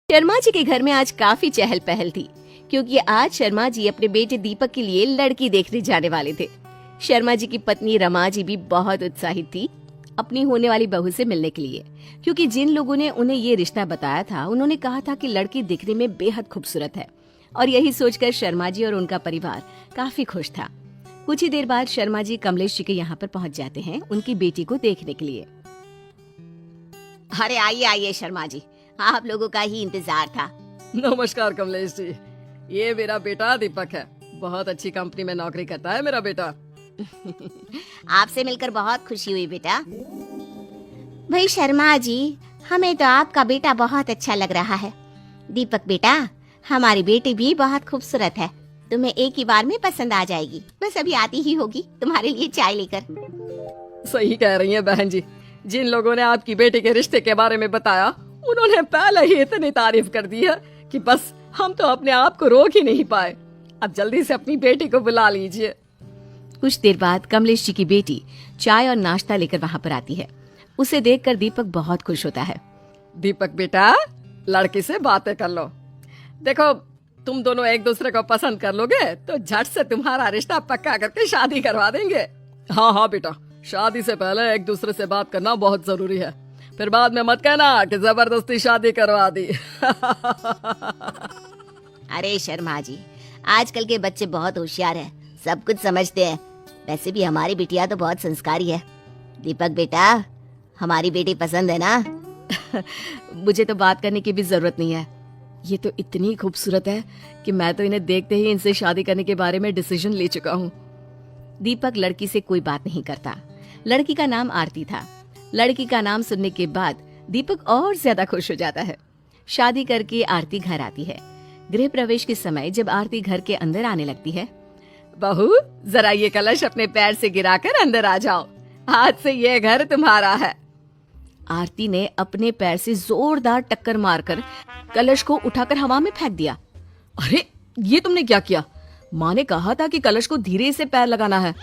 शर्मा जी के घर में आज काफी चहल पहल थी, क्योंकि आज शर्मा जी अपने बेटे दीपक के लिए लड़की देखने जाने वाले थे। शर्मा जी की पत्नी रमा जी भी बहुत उत्साहित थी अपनी होने वाली बहू से मिलने के लिए, क्योंकि जिन लोगों ने उन्हें ये रिश्ता बताया था उन्होंने कहा था कि लड़की दिखने में बेहद खूबसूरत है, और यही सोचकर शर्मा जी और उनका परिवार काफी खुश था। कुछ ही देर बाद शर्मा जी कमलेश जी के यहाँ पर पहुँच जाते हैं उनकी बेटी को देखने के लिए। अरे आइए आइए शर्मा जी, आप लोगों का ही इंतजार था। नमस्कार कमलेश जी, ये मेरा बेटा दीपक है। बहुत अच्छी कंपनी में नौकरी करता है मेरा बेटा। आपसे मिलकर बहुत खुशी हुई बेटा। भाई शर्मा जी, हमें तो आपका बेटा बहुत अच्छा लग रहा है। दीपक बेटा, हमारी बेटी भी बहुत खूबसूरत है, तुम्हें एक ही बार में पसंद आ जाएगी। बस अभी आती ही होगी तुम्हारे लिए चाय लेकर। सही कह रही हैं बहन जी, जिन लोगों ने आपकी बेटी के रिश्ते के बारे में बताया उन्होंने पहले ही इतनी तारीफ कर दी है कि बस हम तो अपने आप को रोक ही नहीं पाए। अब जल्दी से अपनी बेटी को बुला लीजिए। कुछ देर बाद कमलेश जी की बेटी चाय और नाश्ता लेकर वहाँ पर आती है। उसे देखकर दीपक बहुत खुश होता है। दीपक बेटा, लड़की से बातें कर लो। देखो, तुम दोनों एक दूसरे को पसंद कर लोगे तो झट से तुम्हारा रिश्ता पक्का करके शादी करवा देंगे। हाँ हाँ बेटा, शादी से पहले एक दूसरे से बात करना बहुत जरूरी है, फिर बाद में मत कहना कि जबरदस्ती शादी करवा दी। अरे शर्मा जी, आजकल के बच्चे बहुत होशियार हैं, सब कुछ समझते हैं। वैसे भी हमारी बिटिया तो बहुत संस्कारी है। दीपक बेटा, हमारी बेटी पसंद है ना? मुझे तो बात करने की भी जरूरत नहीं है। ये तो इतनी खूबसूरत है कि मैं तो इन्हें देखते ही इनसे शादी करने के बारे में डिसीजन ले चुका हूँ। दीपक लड़की से कोई बात नहीं करता। लड़की का नाम आरती था। लड़की का नाम सुनने के बाद दीपक और ज्यादा खुश हो जाता है। शादी करके आरती घर आती है। गृह प्रवेश के समय जब आरती घर के अंदर आने लगती है, बहू जरा ये कलश अपने पैर से गिराकर अंदर आ जाओ, आज से ये घर तुम्हारा है। आरती ने अपने पैर से जोरदार टक्कर मारकर कलश को उठाकर हवा में फेंक दिया। अरे ये तुमने क्या किया? माँ ने कहा था कि कलश को धीरे से पैर लगाना है।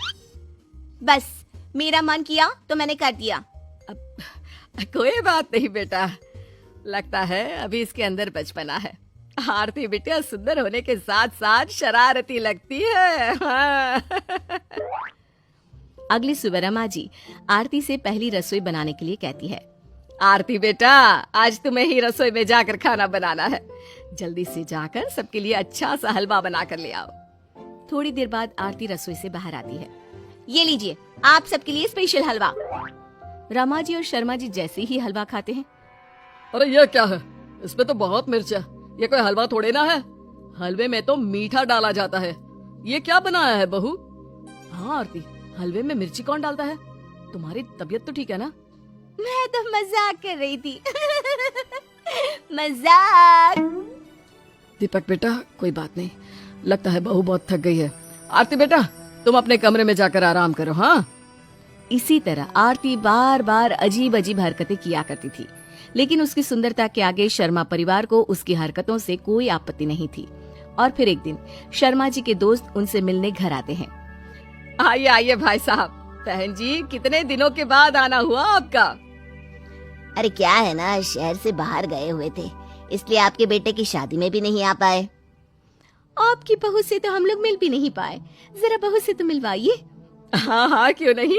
बस मेरा मन किया तो मैंने कर दिया। कोई बात नहीं बेटा, लगता है अभी इसके अंदर बचपना है। आरती बिटिया सुंदर होने के साथ साथ शरारती लगती है। हाँ। अगली सुबह रमा जी आरती से पहली रसोई बनाने के लिए कहती है। आरती बेटा, आज तुम्हें ही रसोई में जाकर खाना बनाना है। जल्दी से जाकर सबके लिए अच्छा सा हलवा बना कर ले आओ। थोड़ी देर बाद आरती रसोई से बाहर आती है। ये लीजिए, आप सबके लिए स्पेशल हलवा। रमा जी और शर्मा जी जैसे ही हलवा खाते हैं, अरे ये क्या है? इसमें तो बहुत मिर्च है। ये कोई हलवा थोड़े ना है। हलवे में तो मीठा डाला जाता है। ये क्या बनाया है बहू? हाँ आरती, हलवे में मिर्ची कौन डालता है? तुम्हारी तबीयत तो ठीक है ना? मैं तो मजाक कर रही थी। मजाक। दीपक बेटा, कोई बात नहीं, लगता है बहू बहुत थक गई है। आरती बेटा, तुम अपने कमरे में जाकर आराम करो। हाँ। इसी तरह आरती बार बार अजीब अजीब हरकतें किया करती थी, लेकिन उसकी सुंदरता के आगे शर्मा परिवार को उसकी हरकतों से कोई आपत्ति नहीं थी। और फिर एक दिन शर्मा जी के दोस्त उनसे मिलने घर आते हैं। आइए आइए भाई साहब। बहन जी, कितने दिनों के बाद आना हुआ आपका? अरे क्या है ना, शहर से बाहर गए हुए थे, इसलिए आपके बेटे की शादी में भी नहीं आ पाए। आपकी बहू से तो हम लोग मिल भी नहीं पाए, जरा बहू से तो मिलवाइए। हाँ हाँ, क्यों नहीं,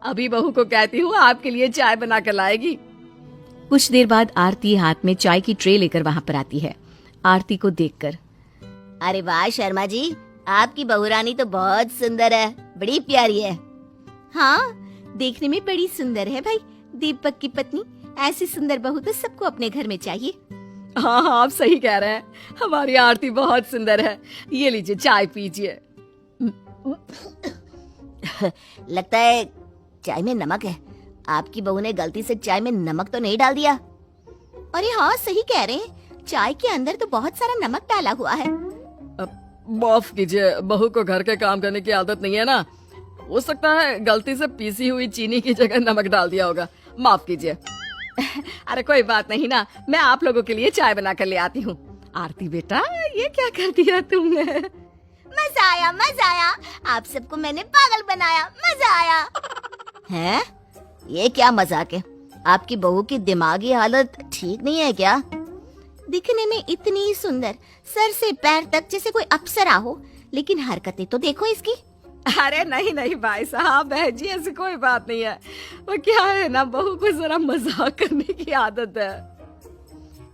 अभी बहू को कहती हूँ आपके लिए चाय बना कर लाएगी। कुछ देर बाद आरती हाथ में चाय की ट्रे लेकर वहाँ पर आती है। आरती को देखकर, अरे वाह शर्मा जी, आपकी बहुरानी तो बहुत सुंदर है, बड़ी प्यारी है। हाँ, देखने में बड़ी सुंदर है भाई। दीपक की पत्नी ऐसी सुंदर बहू तो सबको अपने घर में चाहिए। हाँ हाँ, आप सही कह रहे हैं, हमारी आरती बहुत सुंदर है। ये लीजिए, चाय पीजिए। लगता है चाय में नमक है। आपकी बहू ने गलती से चाय में नमक तो नहीं डाल दिया? अरे हाँ, सही कह रहे हैं, चाय के अंदर तो बहुत सारा नमक डाला हुआ है। माफ कीजिए, बहू को घर के काम करने की आदत नहीं है ना, हो सकता है गलती से पीसी हुई चीनी की जगह नमक डाल दिया होगा, माफ कीजिए। अरे कोई बात नहीं ना, मैं आप लोगों के लिए चाय बना कर ले आती हूँ। आरती बेटा, ये क्या कर दिया तुमने? मजा आया, मजा आया, आप सबको मैंने पागल बनाया, मजा आया। हैं? ये क्या मजाक है? आपकी बहू की दिमागी हालत ठीक नहीं है क्या? दिखने में इतनी सुंदर, सर से पैर तक जैसे कोई अप्सरा हो, लेकिन हरकतें तो देखो इसकी। अरे नहीं नहीं भाई साहब, बहन जी ऐसी कोई बात नहीं है। वो क्या है ना, बहू को जरा मजाक करने की आदत है।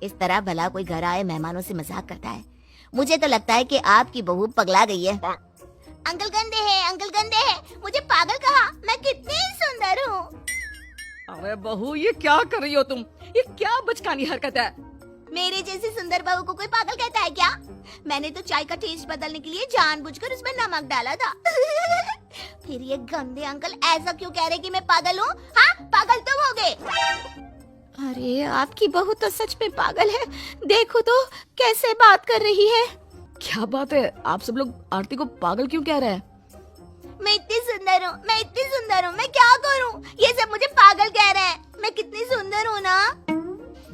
इस तरह भला कोई घर आए मेहमानों से मजाक करता है? मुझे तो लगता है कि आपकी बहू पगला गई है। अंकल गंदे हैं, अंकल गंदे हैं, मुझे पागल कहा, मैं कितनी सुंदर हूँ। अरे बहू ये क्या कर रही हो तुम? ये क्या बचकानी हरकत है? मेरे जैसी सुंदर बहू को कोई पागल कहता है क्या? मैंने तो चाय का टेस्ट बदलने के लिए जानबूझकर उसमें नमक डाला था। फिर ये गंदे अंकल ऐसा क्यों कह रहे कि मैं पागल हूँ? हाँ, पागल तुम हो गए। अरे आपकी बहू तो सच में पागल है, देखो तो कैसे बात कर रही है। क्या बात है, आप सब लोग आरती को पागल क्यों कह रहे हैं? मैं इतनी सुंदर हूँ, मैं इतनी सुंदर हूँ, मैं क्या करूँ? ये सब मुझे पागल कह रहे हैं। मैं कितनी सुंदर हूँ ना।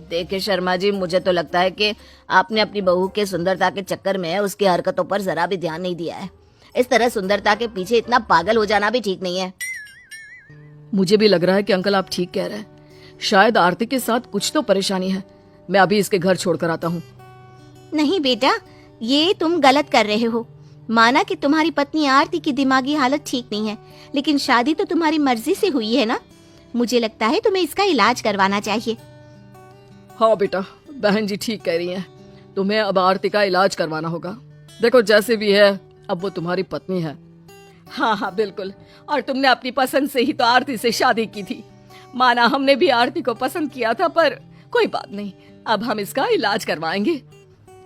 देखिए शर्मा जी, मुझे तो लगता है कि आपने अपनी बहू के सुंदरता के चक्कर में उसकी हरकतों पर जरा भी ध्यान नहीं दिया है। इस तरह सुंदरता के पीछे इतना पागल हो जाना भी ठीक नहीं है। मुझे भी लग रहा है कि अंकल आप ठीक कह रहे हैं। शायद आरती के साथ कुछ तो परेशानी है। मैं अभी इसके घर छोड़कर आता हूँ। नहीं बेटा, ये तुम गलत कर रहे हो। माना कि तुम्हारी पत्नी आरती की दिमागी हालत ठीक नहीं है, लेकिन शादी तो तुम्हारी मर्जी से हुई है ना। मुझे लगता है तुम्हें इसका इलाज करवाना चाहिए। हाँ बेटा, बहन जी ठीक कह रही हैं। तुम्हें अब आरती का इलाज करवाना होगा। देखो जैसे भी है, अब वो तुम्हारी पत्नी है। हाँ हाँ बिल्कुल, और तुमने अपनी पसंद से ही तो आरती से शादी की थी। माना हमने भी आरती को पसंद किया था, पर कोई बात नहीं, अब हम इसका इलाज करवाएंगे।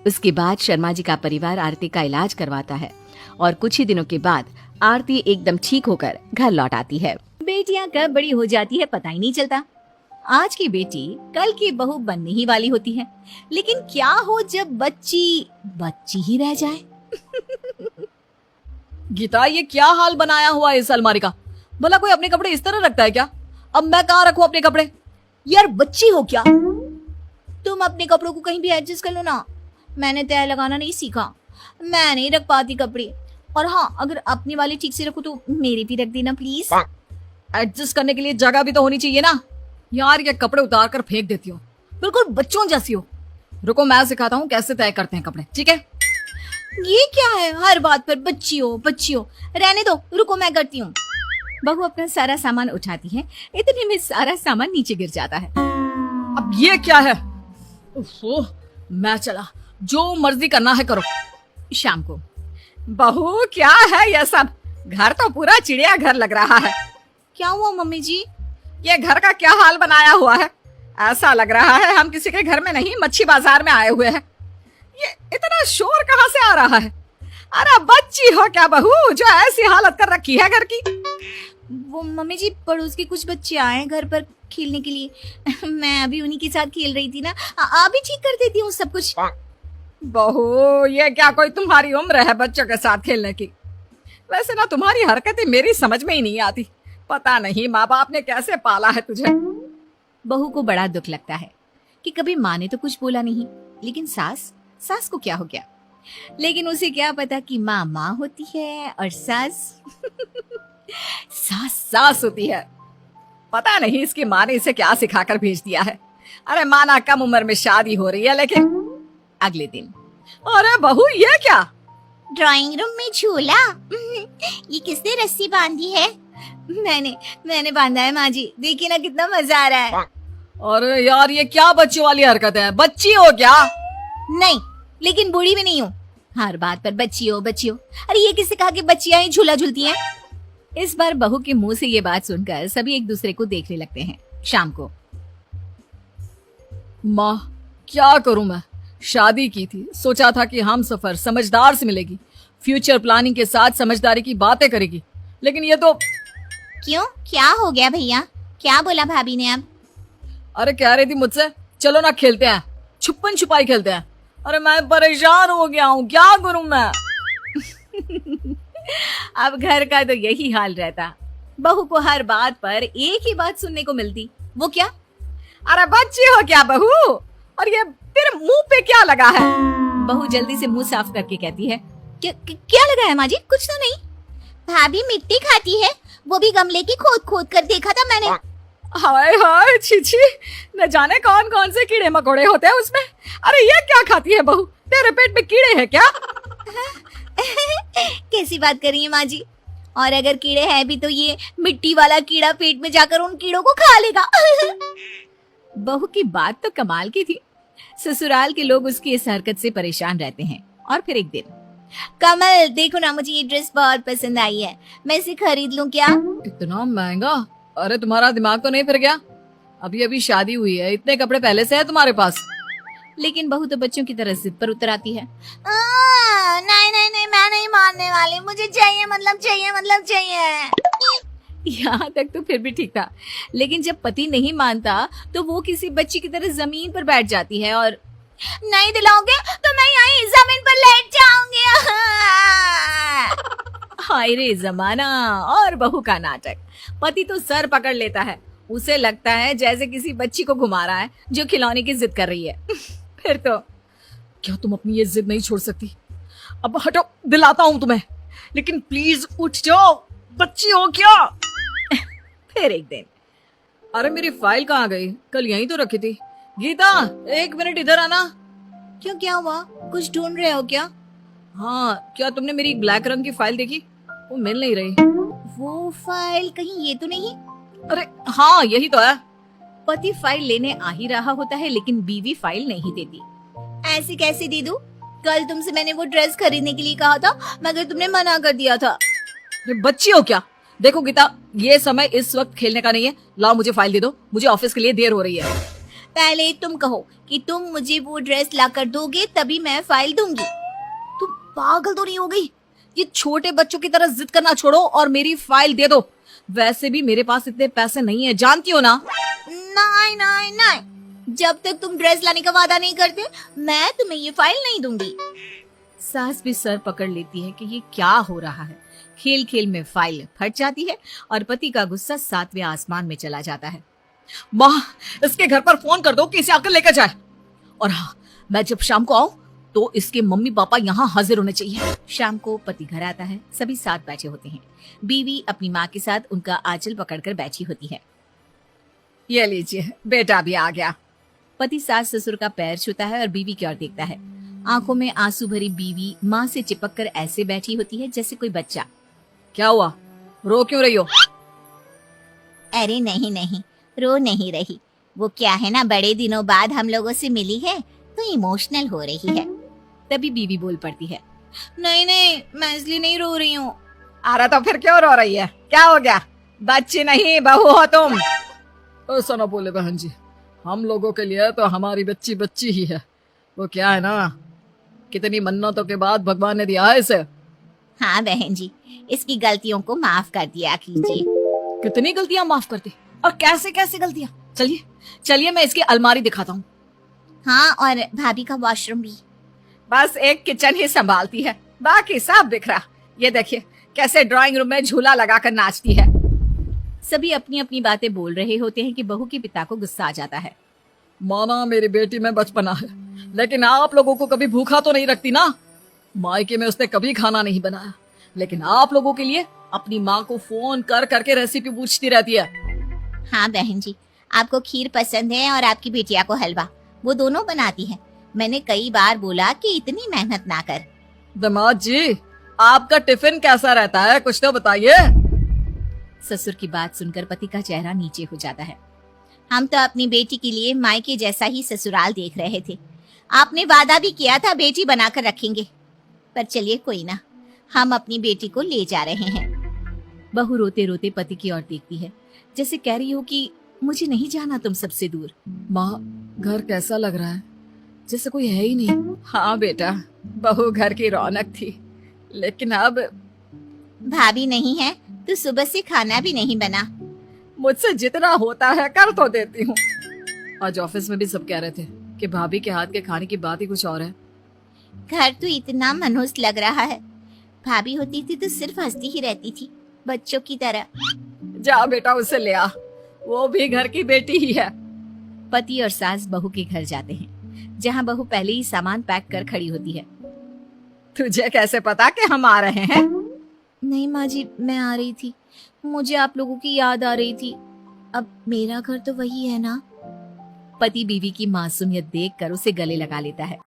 उसके बाद शर्मा जी का परिवार आरती का इलाज करवाता है और कुछ ही दिनों के बाद आरती एकदम ठीक होकर घर लौट आती है। बेटियां कब बड़ी हो जाती है पता ही नहीं चलता। आज की बेटी कल की बहू बनने ही वाली होती है, लेकिन क्या हो जब बच्ची बच्ची ही रह जाए। गीता, ये क्या हाल बनाया हुआ है इस अलमारी का? भला कोई अपने कपड़े इस तरह रखता है क्या? अब मैं कहाँ रखूं अपने कपड़े? यार बच्ची हो क्या तुम? अपने कपड़ों को कहीं भी एडजस्ट कर लो ना। मैंने तय लगाना नहीं सीखा, मैं नहीं रख पाती कपड़े। और हाँ, अगर अपनी वाली ठीक से रखो तो मेरे भी रख देना प्लीज। एडजस्ट करने के लिए जगह भी तो होनी चाहिए ना। यार ये कपड़े उतार कर फेंक देती हो, बिल्कुल बच्चों जैसी हो। रुको मैं सिखाता हूँ कैसे तय करते हैं कपड़े, ठीक है? ये क्या है, हर बात पर बच्ची हो बच्ची हो। रहने दो, रुको मैं करती हूँ। बहू अपना सारा सामान उठाती है, इतने में सारा सामान नीचे गिर जाता है। अब ये क्या है? ओह, मैं चला, जो मर्जी करना है करो। शाम को बहू क्या है ये सब? घर तो पूरा चिड़िया घर लग रहा है। क्या हुआ मम्मी जी? ये घर का क्या हाल बनाया हुआ है? ऐसा लग रहा है हम किसी के घर में नहीं, मच्छी बाजार में आए हुए हैं। ये इतना शोर कहाँ से आ रहा है? अरे बच्ची हो क्या बहू, जो ऐसी हालत कर रखी है घर की? वो मम्मी जी, पड़ोस के कुछ बच्चे आए घर पर खेलने के लिए। मैं अभी उन्हीं के साथ खेल रही थी ना। अभी ठीक कर देती हूँ सब कुछ। बहू ये क्या कोई तुम्हारी उम्र है बच्चों के साथ खेलने की? वैसे ना तुम्हारी हरकतें मेरी समझ में ही नहीं आती। पता नहीं माँ बाप ने कैसे पाला है तुझे। बहू को बड़ा दुख लगता है कि कभी माँ ने तो कुछ बोला नहीं, लेकिन सास को क्या हो गया। लेकिन उसे क्या पता कि माँ माँ होती है और सास सास होती है। पता नहीं इसकी माँ ने इसे क्या सिखाकर भेज दिया है। अरे माना कम उम्र में शादी हो रही है, लेकिन अगले दिन, अरे बहू ये क्या? ड्राइंग रूम में झूला। ये किसने रस्सी बांधी है? मैंने बांधा है माँ जी, देखिए ना कितना मजा आ रहा है। अरे यार ये क्या बच्चों वाली हरकत है? बच्ची हो क्या? नहीं, लेकिन बूढ़ी भी नहीं हूँ। हर बात पर बच्ची हो बच्ची हो। अरे ये किससे कहा कि बच्चियां ही झूला झूलती हैं? इस बार बहू के मुंह से ये बात सुनकर सभी एक दूसरे को देखने लगते हैं। शाम को, माँ क्या करूं मैं? शादी की थी, सोचा था कि हम सफर समझदार से मिलेगी, फ्यूचर प्लानिंग के साथ समझदारी की बातें करेगी, लेकिन ये तो। क्यों, क्या हो गया भैया? क्या बोला भाभी ने अब? अरे कह रही थी मुझसे चलो ना खेलते हैं, छुपन छुपाई खेलते हैं। अरे मैं परेशान हो गया हूँ, क्या करूं मैं? अब घर का तो यही हाल रहता। बहू को हर बात पर एक ही बात सुनने को मिलती। वो क्या? अरे बच्ची हो क्या बहू? और ये तेरे मुंह पे क्या लगा है? बहू जल्दी से मुंह साफ करके कहती है, क्या लगा है माँ जी? कुछ तो नहीं। भाभी मिट्टी खाती है, वो भी गमले की खोद खोद कर देखा था मैंने। हाय हाय छी, न जाने कौन कौन से कीड़े मकोड़े होते हैं उसमें। अरे ये क्या खाती है बहू, तेरे पेट में कीड़े हैं क्या? कैसी बात कर रही है माँ जी? और अगर कीड़े हैं भी तो ये मिट्टी वाला कीड़ा पेट में जाकर उन कीड़ों को खा लेगा। बहू की बात तो कमाल की थी। ससुराल के लोग उसकी इस हरकत से परेशान रहते हैं। और फिर एक दिन, कमल देखो ना, मुझे ये ड्रेस बहुत पसंद आई है, मैं इसे खरीद लूं क्या? इतना महंगा? अरे तुम्हारा दिमाग तो नहीं फिर गया? अभी अभी शादी हुई है, इतने कपड़े पहले से है तुम्हारे पास? लेकिन बहू तो बच्चों की तरह जिद पर उतर आती है। नहीं नहीं नहीं, मैं नहीं मानने वाली, मुझे चाहिए मतलब चाहिए मतलब चाहिए। यहाँ तक तो फिर भी ठीक था, लेकिन जब पति नहीं मानता तो वो किसी बच्ची की तरह जमीन पर बैठ जाती है और नहीं दिलाओगे तो मैं यहीं जमीन पर लेट जाऊंगी। हाय रे जमाना और बहू का नाटक। पति तो सर पकड़ लेता है, उसे लगता है जैसे किसी बच्ची को घुमा रहा है जो खिलौने की जिद कर रही है। फिर तो क्या तुम अपनी ये जिद नहीं छोड़ सकती? अब हटो, दिलाता हूँ तुम्हें, लेकिन प्लीज उठ जाओ, बच्ची हो क्या? फिर एक दिन, अरे मेरी फाइल कहाँ गई? कल यहीं तो रखी थी। गीता, एक मिनट इधर आना। क्यों, क्या हुआ? कुछ ढूंढ रहे हो क्या? हाँ, क्या तुमने मेरी ब्लैक रंग की फाइल देखी? वो मिल नहीं रही। वो फाइल कहीं ये तो नहीं? अरे हाँ, यही तो है। पति फाइल लेने आ ही रहा होता है लेकिन बीवी फाइल नहीं देती। ऐसे कैसे दे दूं? कल तुमसे मैंने वो ड्रेस खरीदने के लिए कहा था मगर तुमने मना कर दिया था। अरे बच्ची हो क्या? देखो गीता, ये समय इस वक्त खेलने का नहीं है। लाओ मुझे फाइल दे दो, मुझे ऑफिस के लिए देर हो रही है। पहले तुम कहो कि तुम मुझे वो ड्रेस लाकर दोगे तभी मैं फाइल दूंगी। तुम पागल तो नहीं हो गई? ये छोटे बच्चों की तरह जिद करना छोड़ो और मेरी फाइल दे दो। वैसे भी मेरे पास इतने पैसे नहीं है, जानती हो ना? नहीं नहीं नहीं, जब तक तुम ड्रेस लाने का वादा नहीं करते मैं तुम्हें ये फाइल नहीं दूंगी। सास भी सर पकड़ लेती है कि ये क्या हो रहा है। खेल खेल में फाइल फट जाती है और पति का गुस्सा 7वें आसमान में चला जाता है। माँ, इसके घर पर फोन कर दो कि इसे आकर लेकर जाए। और हाँ, मैं जब शाम को आऊं तो इसके मम्मी पापा यहाँ हाजिर होने चाहिए। शाम को पति घर आता है, सभी साथ बैठे होते हैं। बीवी अपनी माँ के साथ उनका आंचल पकड़कर बैठी होती है। ये लीजिए, बेटा भी आ गया। पति सास ससुर का पैर छूता है और बीवी की ओर देखता है। आंखों में आंसू भरी बीवी माँ से चिपक कर ऐसे बैठी होती है जैसे कोई बच्चा। क्या हुआ, रो क्यों रही हो? अरे नहीं नहीं, रो नहीं रही। वो क्या है ना, बड़े दिनों बाद हम लोगों से मिली है तो इमोशनल हो रही है। तभी बीवी बोल पड़ती है, नहीं नहीं, मैं इसलिए नहीं रो रही हूँ। अरे तो फिर क्यों रो रही है? क्या हो गया? बच्ची नहीं बहू हो तुम। ऐसा ना बोले बहन जी, हम लोगों के लिए तो हमारी बच्ची बच्ची ही है। वो क्या है ना, कितनी मन्नतों के बाद भगवान ने दिया है इसे। हाँ बहन जी, इसकी गलतियों को माफ कर दिया कीजिए। कितनी गलतियां माफ करती, और कैसे कैसे गलतियां? चलिए चलिए, मैं इसकी अलमारी दिखाता हूँ। हाँ, और भाभी का वॉशरूम भी। बस एक किचन ही संभालती है, बाकी सब बिखरा। ये देखिए कैसे ड्राइंग रूम में झूला लगाकर नाचती है। सभी अपनी अपनी बातें बोल रहे होते हैं कि बहू के पिता को गुस्सा आ जाता है। माना मेरी बेटी में बचपना है, लेकिन आप लोगों को कभी भूखा तो नहीं रखती ना। मायके में उसने कभी खाना नहीं बनाया, लेकिन आप लोगों के लिए अपनी माँ को फोन कर करके रेसिपी पूछती रहती है। हाँ बहन जी, आपको खीर पसंद है और आपकी बिटिया को हलवा, वो दोनों बनाती है। मैंने कई बार बोला कि इतनी मेहनत ना कर। दामाद जी, आपका टिफिन कैसा रहता है, कुछ तो बताइए। ससुर की बात सुनकर पति का चेहरा नीचे हो जाता है। हम तो अपनी बेटी के लिए मायके जैसा ही ससुराल देख रहे थे। आपने वादा भी किया था बेटी बनाकर रखेंगे, पर चलिए कोई ना, हम अपनी बेटी को ले जा रहे हैं। बहू रोते रोते पति की ओर देखती है जैसे कह रही हो कि मुझे नहीं जाना तुम सबसे दूर। माँ, घर कैसा लग रहा है, जैसे कोई है ही नहीं। हाँ बेटा, बहू घर की रौनक थी, लेकिन अब भाभी नहीं है तो सुबह से खाना भी नहीं बना। मुझसे जितना होता है कर तो देती हूँ। आज ऑफिस में भी सब कह रहे थे कि भाभी के हाथ के खाने की बात ही कुछ और है। घर तो इतना मनहूस लग रहा है, भाभी होती थी तो सिर्फ हंसती ही रहती थी, बच्चों की तरह। जा बेटा, उसे ले आ, वो भी घर की बेटी ही है। पति और सास बहू के घर जाते हैं, जहाँ बहू पहले ही सामान पैक कर खड़ी होती है। तुझे कैसे पता कि हम आ रहे हैं? नहीं माँ जी, मैं आ रही थी, मुझे आप लोगों की याद आ रही थी। अब मेरा घर तो वही है ना। पति बीवी की मासूमियत देखकर उसे गले लगा लेता है।